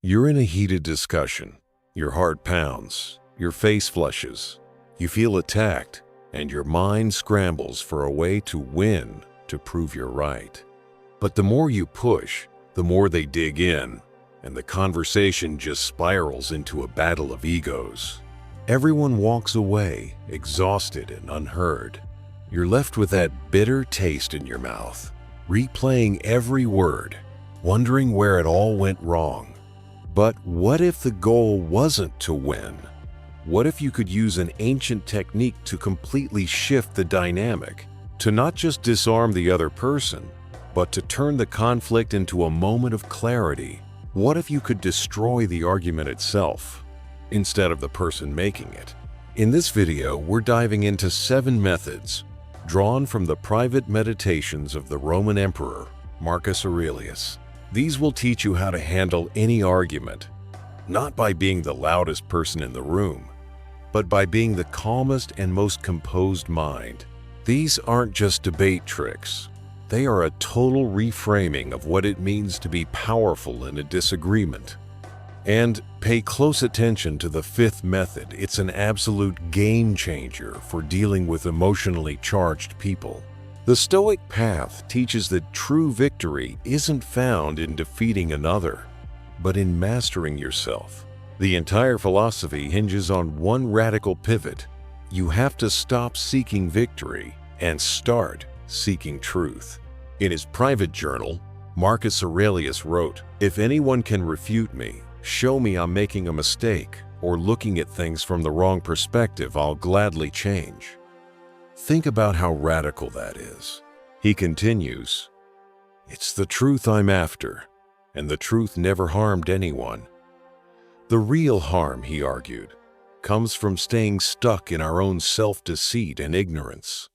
You're in a heated discussion. Your heart pounds, your face flushes, you feel attacked, and your mind scrambles for a way to win, to prove you're right. But the more you push, the more they dig in, and the conversation just spirals into a battle of egos. Everyone walks away, exhausted and unheard. You're left with that bitter taste in your mouth, replaying every word, wondering where it all went wrong. But what if the goal wasn't to win? What if you could use an ancient technique to completely shift the dynamic, to not just disarm the other person, but to turn the conflict into a moment of clarity? What if you could destroy the argument itself, instead of the person making it? In this video, we're diving into 7 methods drawn from the private meditations of the Roman Emperor, Marcus Aurelius. These will teach you how to handle any argument, not by being the loudest person in the room, but by being the calmest and most composed mind. These aren't just debate tricks. They are a total reframing of what it means to be powerful in a disagreement. And pay close attention to the 5th method. It's an absolute game changer for dealing with emotionally charged people. The Stoic path teaches that true victory isn't found in defeating another, but in mastering yourself. The entire philosophy hinges on one radical pivot. You have to stop seeking victory and start seeking truth. In his private journal, Marcus Aurelius wrote, "If anyone can refute me, show me I'm making a mistake or looking at things from the wrong perspective, I'll gladly change." Think about how radical that is. He continues, "It's the truth I'm after, and the truth never harmed anyone." The real harm, he argued, comes from staying stuck in our own self-deceit and ignorance.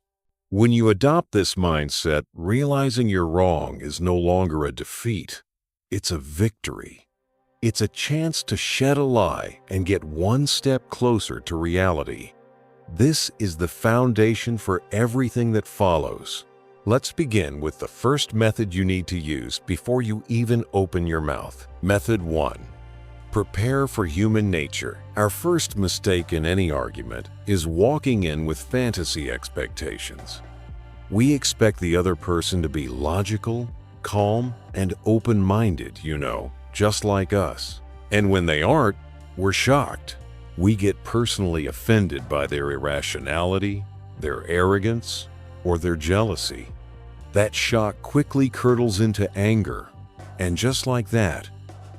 When you adopt this mindset, realizing you're wrong is no longer a defeat. It's a victory. It's a chance to shed a lie and get one step closer to reality. This is the foundation for everything that follows. Let's begin with the first method you need to use before you even open your mouth. Method 1. Prepare for human nature. Our first mistake in any argument is walking in with fantasy expectations. We expect the other person to be logical, calm, and open-minded, just like us. And when they aren't, we're shocked. We get personally offended by their irrationality, their arrogance, or their jealousy. That shock quickly curdles into anger, and just like that,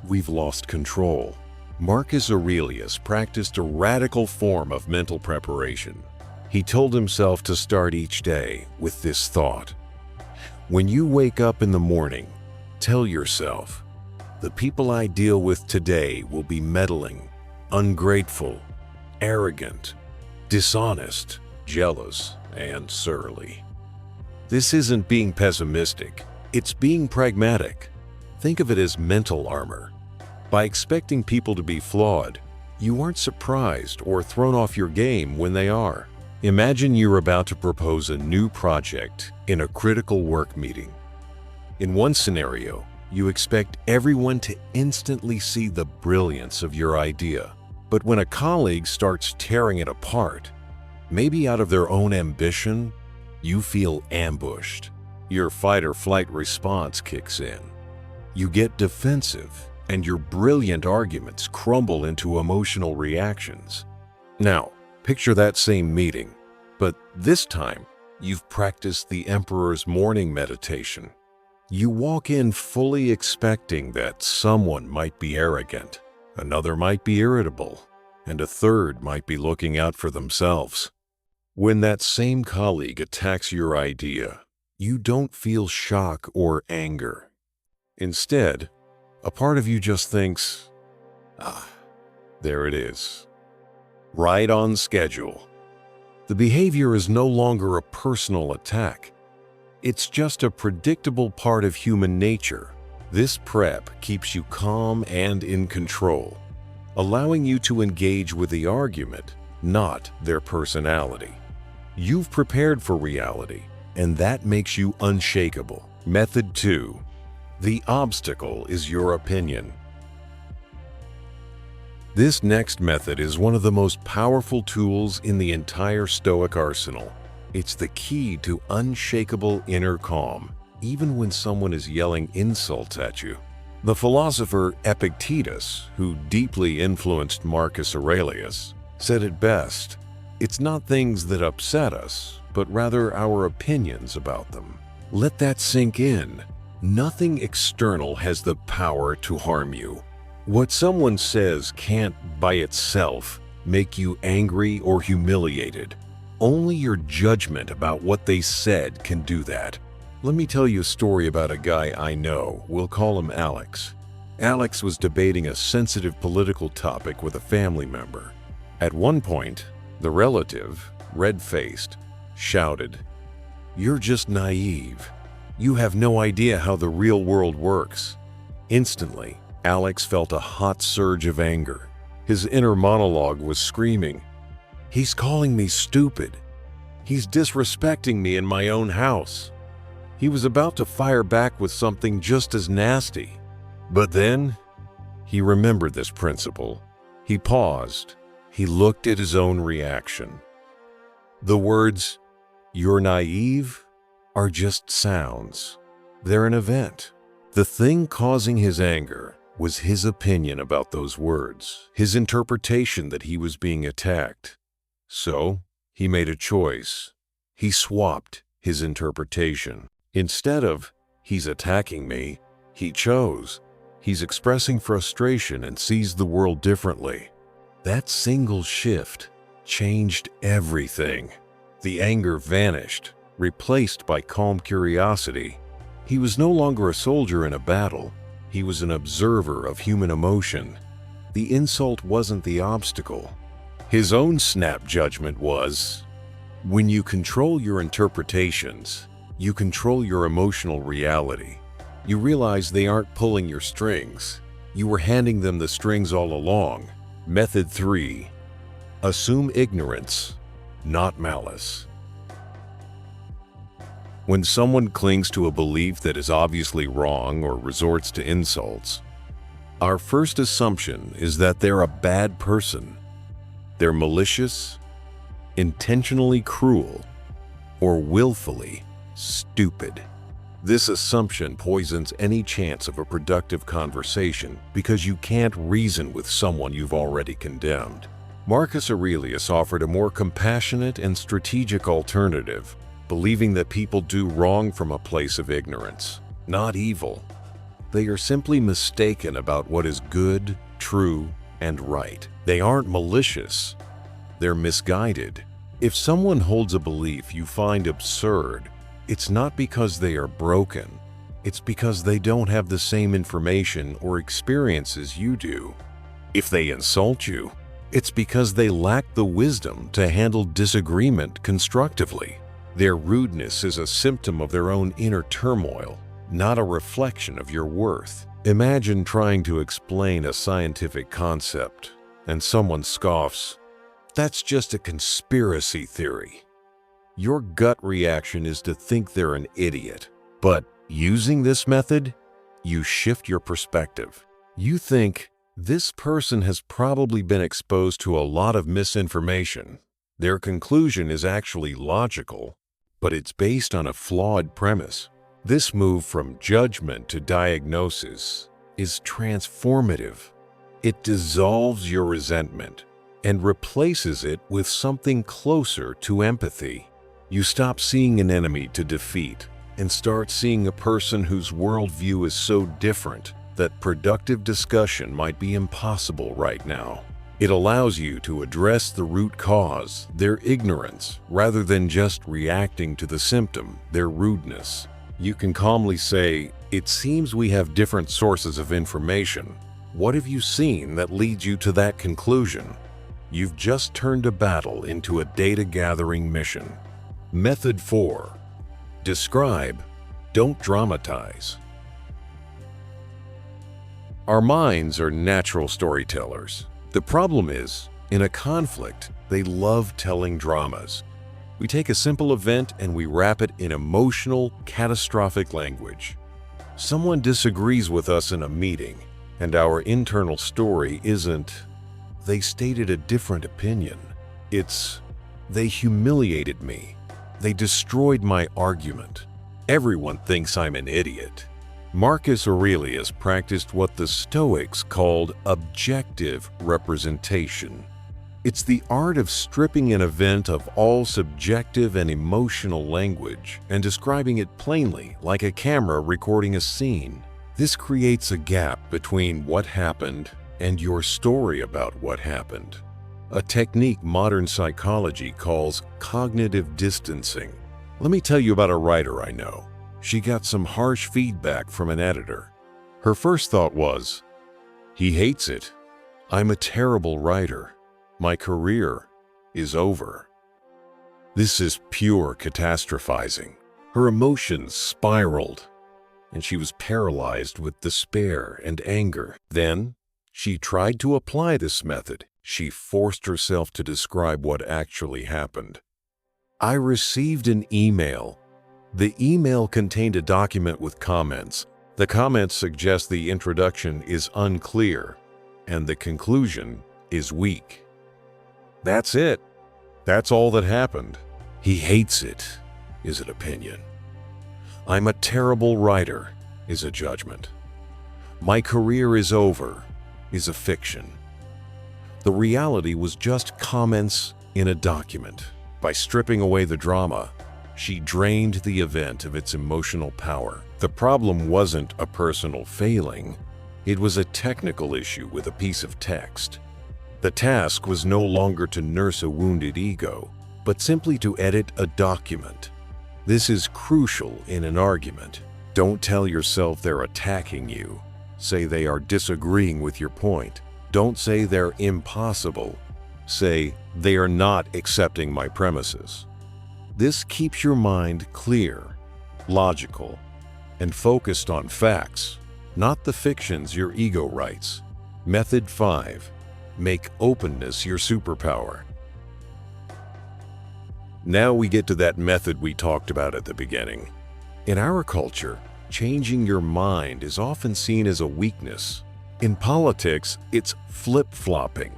we've lost control. Marcus Aurelius practiced a radical form of mental preparation. He told himself to start each day with this thought. When you wake up in the morning, tell yourself, "The people I deal with today will be meddling, ungrateful, arrogant, dishonest, jealous, and surly." This isn't being pessimistic, it's being pragmatic. Think of it as mental armor. By expecting people to be flawed, you aren't surprised or thrown off your game when they are. Imagine you're about to propose a new project in a critical work meeting. In one scenario, you expect everyone to instantly see the brilliance of your idea. But when a colleague starts tearing it apart, maybe out of their own ambition, you feel ambushed. Your fight or flight response kicks in. You get defensive, and your brilliant arguments crumble into emotional reactions. Now, picture that same meeting, but this time, you've practiced the Emperor's morning meditation. You walk in fully expecting that someone might be arrogant, another might be irritable, and a third might be looking out for themselves. When that same colleague attacks your idea, you don't feel shock or anger. Instead, a part of you just thinks, there it is. Right on schedule. The behavior is no longer a personal attack. It's just a predictable part of human nature. This prep keeps you calm and in control, allowing you to engage with the argument, not their personality. You've prepared for reality, and that makes you unshakable. Method 2. The obstacle is your opinion. This next method is one of the most powerful tools in the entire Stoic arsenal. It's the key to unshakable inner calm, even when someone is yelling insults at you. The philosopher Epictetus, who deeply influenced Marcus Aurelius, said it best, "It's not things that upset us, but rather our opinions about them." Let that sink in. Nothing external has the power to harm you. What someone says can't, by itself, make you angry or humiliated. Only your judgment about what they said can do that. Let me tell you a story about a guy I know. We'll call him Alex. Alex was debating a sensitive political topic with a family member. At one point, the relative, red-faced, shouted, "You're just naive. You have no idea how the real world works." Instantly, Alex felt a hot surge of anger. His inner monologue was screaming, "He's calling me stupid. He's disrespecting me in my own house." He was about to fire back with something just as nasty. But then, he remembered this principle. He paused. He looked at his own reaction. The words, "You're naive," are just sounds. They're an event. The thing causing his anger was his opinion about those words, his interpretation that he was being attacked. So, he made a choice. He swapped his interpretation. Instead of, "He's attacking me," he chose, "He's expressing frustration and sees the world differently." That single shift changed everything. The anger vanished, replaced by calm curiosity. He was no longer a soldier in a battle. He was an observer of human emotion. The insult wasn't the obstacle. His own snap judgment was, when you control your interpretations, you control your emotional reality. You realize they aren't pulling your strings. You were handing them the strings all along. Method 3. Assume ignorance, not malice. When someone clings to a belief that is obviously wrong or resorts to insults, our first assumption is that they're a bad person. They're malicious, intentionally cruel, or willfully stupid. This assumption poisons any chance of a productive conversation because you can't reason with someone you've already condemned. Marcus Aurelius offered a more compassionate and strategic alternative, believing that people do wrong from a place of ignorance, not evil. They are simply mistaken about what is good, true, and right. They aren't malicious. They're misguided. If someone holds a belief you find absurd, it's not because they are broken. It's because they don't have the same information or experiences you do. If they insult you, it's because they lack the wisdom to handle disagreement constructively. Their rudeness is a symptom of their own inner turmoil, not a reflection of your worth. Imagine trying to explain a scientific concept, and someone scoffs, "That's just a conspiracy theory." Your gut reaction is to think they're an idiot. But using this method, you shift your perspective. You think, this person has probably been exposed to a lot of misinformation. Their conclusion is actually logical, but it's based on a flawed premise. This move from judgment to diagnosis is transformative. It dissolves your resentment and replaces it with something closer to empathy. You stop seeing an enemy to defeat and start seeing a person whose worldview is so different that productive discussion might be impossible right now. It allows you to address the root cause, their ignorance, rather than just reacting to the symptom, their rudeness. You can calmly say, "It seems we have different sources of information. What have you seen that leads you to that conclusion?" You've just turned a battle into a data-gathering mission. Method 4. Describe, don't dramatize. Our minds are natural storytellers. The problem is, in a conflict, they love telling dramas. We take a simple event and we wrap it in emotional, catastrophic language. Someone disagrees with us in a meeting, and our internal story isn't, they stated a different opinion. It's, they humiliated me. They destroyed my argument. Everyone thinks I'm an idiot. Marcus Aurelius practiced what the Stoics called objective representation. It's the art of stripping an event of all subjective and emotional language and describing it plainly, like a camera recording a scene. This creates a gap between what happened and your story about what happened. A technique modern psychology calls cognitive distancing. Let me tell you about a writer I know. She got some harsh feedback from an editor. Her first thought was, "He hates it. I'm a terrible writer. My career is over." This is pure catastrophizing. Her emotions spiraled, and she was paralyzed with despair and anger. Then, she tried to apply this method. She forced herself to describe what actually happened. "I received an email. The email contained a document with comments. The comments suggest the introduction is unclear, and the conclusion is weak. That's it. That's all that happened. He hates it," is an opinion. "I'm a terrible writer," is a judgment. "My career is over," is a fiction. The reality was just comments in a document. By stripping away the drama, she drained the event of its emotional power. The problem wasn't a personal failing. It was a technical issue with a piece of text. The task was no longer to nurse a wounded ego, but simply to edit a document. This is crucial in an argument. Don't tell yourself they're attacking you. Say they are disagreeing with your point. Don't say they're impossible. Say they are not accepting my premises. This keeps your mind clear, logical, and focused on facts, not the fictions your ego writes. Method 5. Make openness your superpower. Now we get to that method we talked about at the beginning. In our culture, changing your mind is often seen as a weakness. In politics, it's flip-flopping.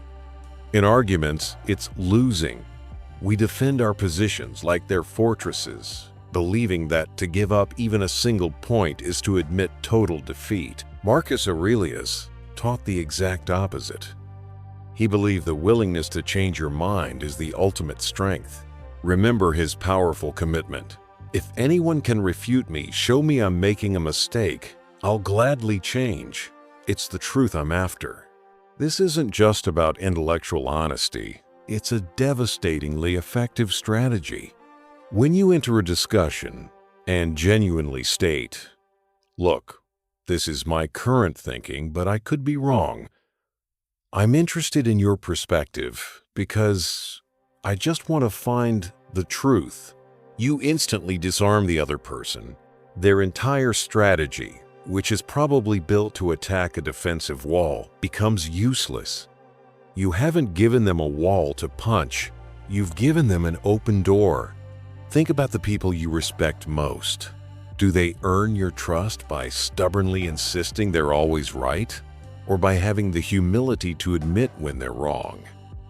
In arguments, it's losing. We defend our positions like they're fortresses, believing that to give up even a single point is to admit total defeat. Marcus Aurelius taught the exact opposite. He believed the willingness to change your mind is the ultimate strength. Remember his powerful commitment. "If anyone can refute me, show me I'm making a mistake, I'll gladly change. It's the truth I'm after." This isn't just about intellectual honesty. It's a devastatingly effective strategy. When you enter a discussion and genuinely state, "Look, this is my current thinking, but I could be wrong. I'm interested in your perspective because I just want to find the truth," you instantly disarm the other person. Their entire strategy, which is probably built to attack a defensive wall, becomes useless. You haven't given them a wall to punch. You've given them an open door. Think about the people you respect most. Do they earn your trust by stubbornly insisting they're always right, or by having the humility to admit when they're wrong?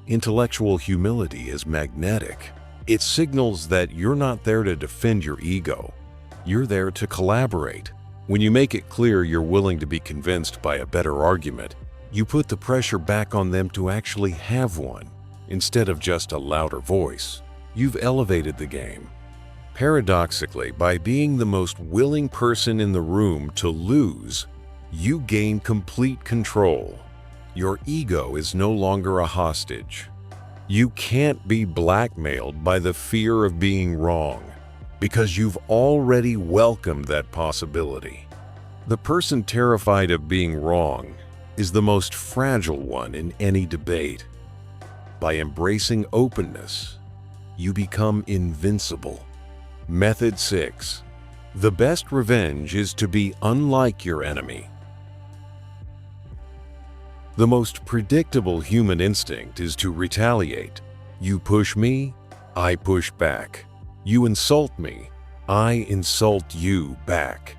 Intellectual humility is magnetic. It signals that you're not there to defend your ego. You're there to collaborate. When you make it clear you're willing to be convinced by a better argument, you put the pressure back on them to actually have one, instead of just a louder voice. You've elevated the game. Paradoxically, by being the most willing person in the room to lose, you gain complete control. Your ego is no longer a hostage. You can't be blackmailed by the fear of being wrong, because you've already welcomed that possibility. The person terrified of being wrong is the most fragile one in any debate. By embracing openness, you become invincible. Method 6. The best revenge is to be unlike your enemy. The most predictable human instinct is to retaliate. You push me, I push back. You insult me, I insult you back.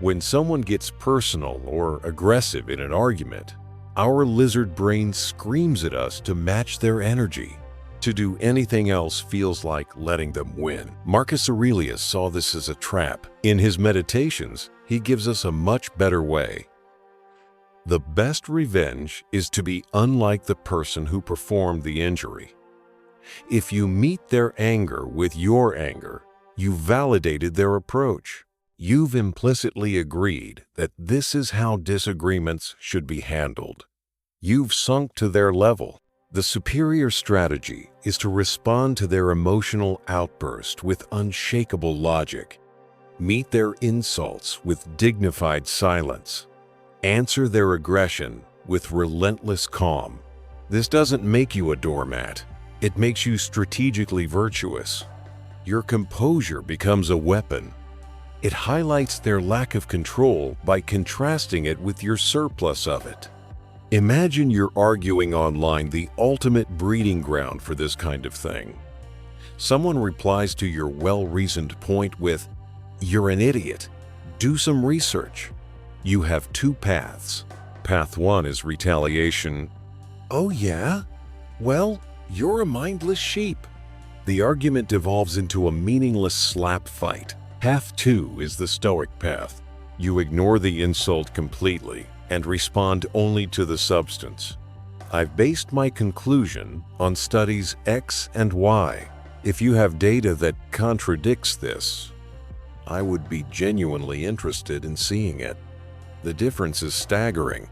When someone gets personal or aggressive in an argument, Our lizard brain screams at us to match their energy. To do anything else feels like letting them win. Marcus Aurelius saw this as a trap. In his Meditations, he gives us a much better way. The best revenge is to be unlike the person who performed the injury. If you meet their anger with your anger, you validated their approach. You've implicitly agreed that this is how disagreements should be handled. You've sunk to their level. The superior strategy is to respond to their emotional outburst with unshakable logic. Meet their insults with dignified silence. Answer their aggression with relentless calm. This doesn't make you a doormat. It makes you strategically virtuous. Your composure becomes a weapon. It highlights their lack of control by contrasting it with your surplus of it. Imagine you're arguing online, the ultimate breeding ground for this kind of thing. Someone replies to your well-reasoned point with, "You're an idiot. Do some research." You have two paths. Path one is retaliation. "Oh yeah? Well, you're a mindless sheep." The argument devolves into a meaningless slap fight. Path two is the Stoic path. You ignore the insult completely and respond only to the substance. I've based my conclusion on studies X and Y. If you have data that contradicts this, I would be genuinely interested in seeing it. The difference is staggering.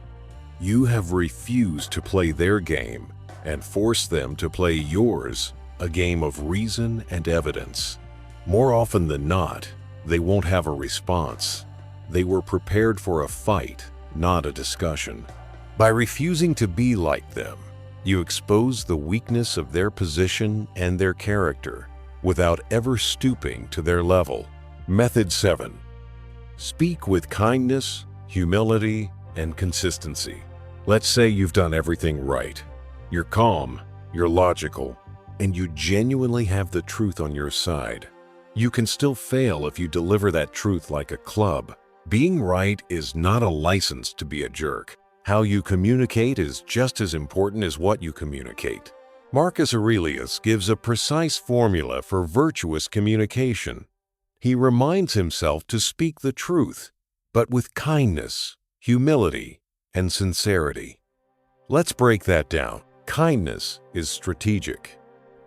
You have refused to play their game and forced them to play yours, a game of reason and evidence. More often than not, they won't have a response. They were prepared for a fight, not a discussion. By refusing to be like them, you expose the weakness of their position and their character without ever stooping to their level. Method 7. Speak with kindness, humility, and consistency. Let's say you've done everything right. You're calm, you're logical, and you genuinely have the truth on your side. You can still fail if you deliver that truth like a club. Being right is not a license to be a jerk. How you communicate is just as important as what you communicate. Marcus Aurelius gives a precise formula for virtuous communication. He reminds himself to speak the truth, but with kindness, humility, and sincerity. Let's break that down. Kindness is strategic.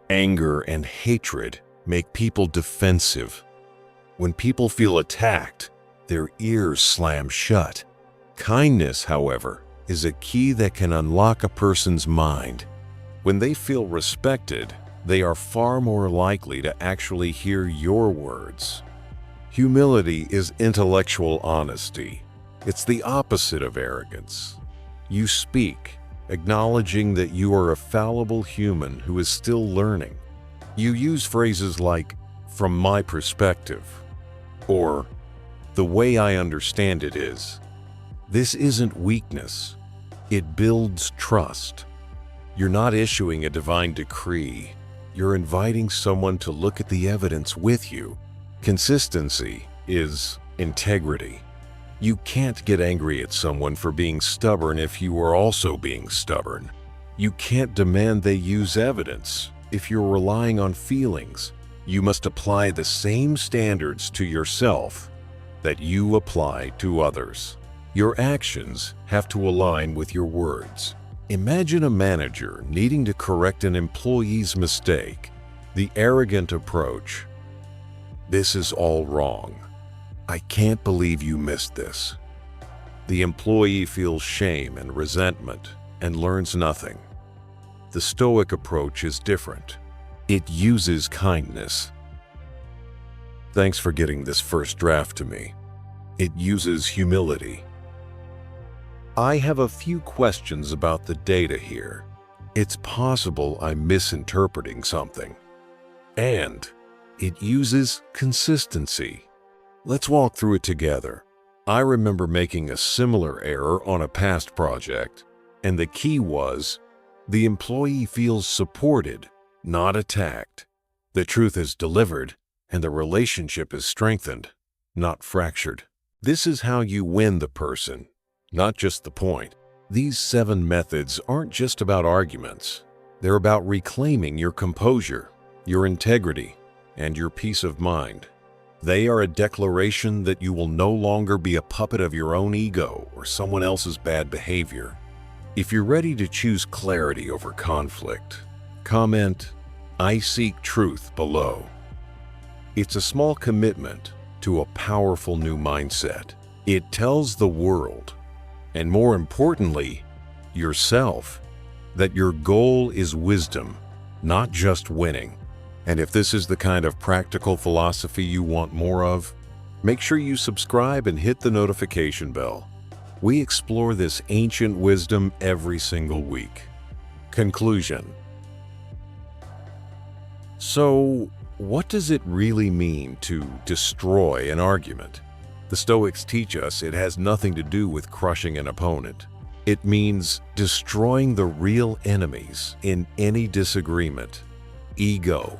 Anger and hatred make people defensive. When people feel attacked, their ears slam shut. Kindness, however, is a key that can unlock a person's mind. When they feel respected, they are far more likely to actually hear your words. Humility is intellectual honesty. It's the opposite of arrogance. You speak, acknowledging that you are a fallible human who is still learning. You use phrases like, "from my perspective," or "the way I understand it is." This isn't weakness. It builds trust. You're not issuing a divine decree. You're inviting someone to look at the evidence with you. Consistency is integrity. You can't get angry at someone for being stubborn if you are also being stubborn. You can't demand they use evidence if you're relying on feelings. You must apply the same standards to yourself that you apply to others. Your actions have to align with your words. Imagine a manager needing to correct an employee's mistake. The arrogant approach, "This is all wrong. I can't believe you missed this." The employee feels shame and resentment and learns nothing. The Stoic approach is different. It uses kindness. "Thanks for getting this first draft to me." It uses humility. "I have a few questions about the data here. It's possible I'm misinterpreting something." And it uses consistency. Let's walk through it together. I remember making a similar error on a past project, and the key was, the employee feels supported, not attacked. The truth is delivered, and the relationship is strengthened, not fractured. This is how you win the person, not just the point. These 7 methods aren't just about arguments. They're about reclaiming your composure, your integrity, and your peace of mind. They are a declaration that you will no longer be a puppet of your own ego or someone else's bad behavior. If you're ready to choose clarity over conflict, comment, "I seek truth" below. It's a small commitment to a powerful new mindset. It tells the world, and more importantly, yourself, that your goal is wisdom, not just winning. And if this is the kind of practical philosophy you want more of, make sure you subscribe and hit the notification bell. We explore this ancient wisdom every single week. Conclusion. So, what does it really mean to destroy an argument? The Stoics teach us it has nothing to do with crushing an opponent. It means destroying the real enemies in any disagreement: ego,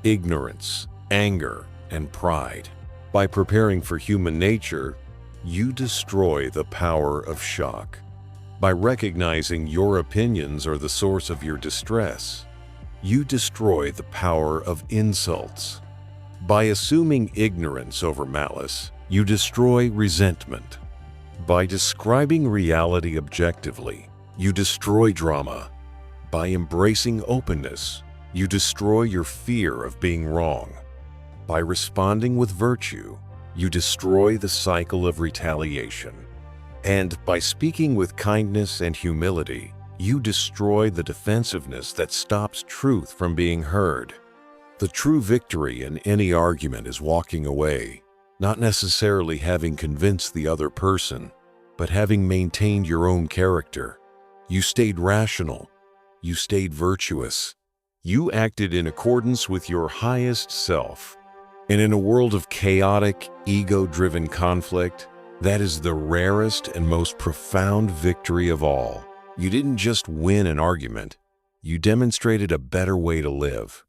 ignorance, anger, and pride. By preparing for human nature, you destroy the power of shock. By recognizing your opinions are the source of your distress, you destroy the power of insults. By assuming ignorance over malice, you destroy resentment. By describing reality objectively, you destroy drama. By embracing openness, you destroy your fear of being wrong. By responding with virtue, you destroy the cycle of retaliation. And by speaking with kindness and humility, you destroy the defensiveness that stops truth from being heard. The true victory in any argument is walking away, not necessarily having convinced the other person, but having maintained your own character. You stayed rational. You stayed virtuous. You acted in accordance with your highest self. And in a world of chaotic, ego-driven conflict, that is the rarest and most profound victory of all. You didn't just win an argument, you demonstrated a better way to live.